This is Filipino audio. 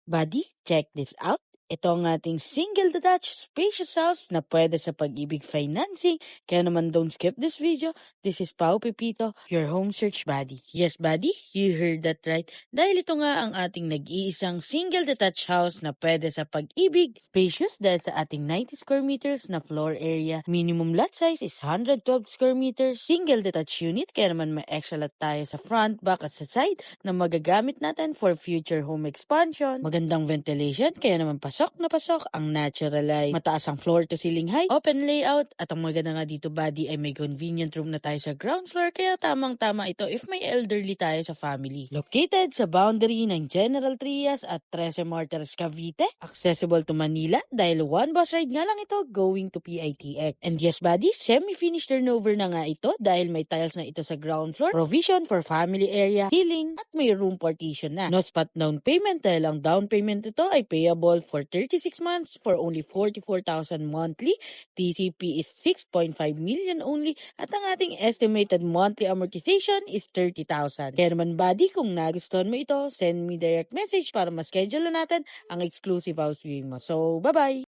Buddy, check this out. Ito ang ating single detached spacious house na pwede sa pag-ibig financing. Kaya naman don't skip this video. This is Pao Pepito, your home search buddy. Yes, buddy, you heard that right. Dahil ito nga ang ating nag-iisang single detached house na pwede sa pag-ibig. Spacious dahil sa ating 90 square meters na floor area. Minimum lot size is 112 square meters. Single detached unit, kaya naman may extra lot tayo sa front, back at sa side na magagamit natin for future home expansion. Magandang ventilation, kaya naman pasok na pasok ang natural light. Mataas ang floor to ceiling height, open layout, at ang maganda nga dito buddy ay may convenient room na tayo sa ground floor, kaya tamang-tama ito if may elderly tayo sa family. Located sa boundary ng General Trias at 13 Martires, Cavite, accessible to Manila dahil one bus ride nga lang ito going to PITX. And yes buddy, semi-finished turnover na nga ito dahil may tiles na ito sa ground floor, provision for family area, ceiling, at may room partition na. No spot down payment dahil ang down payment ito ay payable for 36 months for only 44,000 monthly. TCP is 6.5 million only at ang ating estimated monthly amortization is 30,000. Kaya naman buddy, kung nagustuhan mo ito, send me direct message para ma-schedule na natin ang exclusive house viewing mo. So, bye-bye!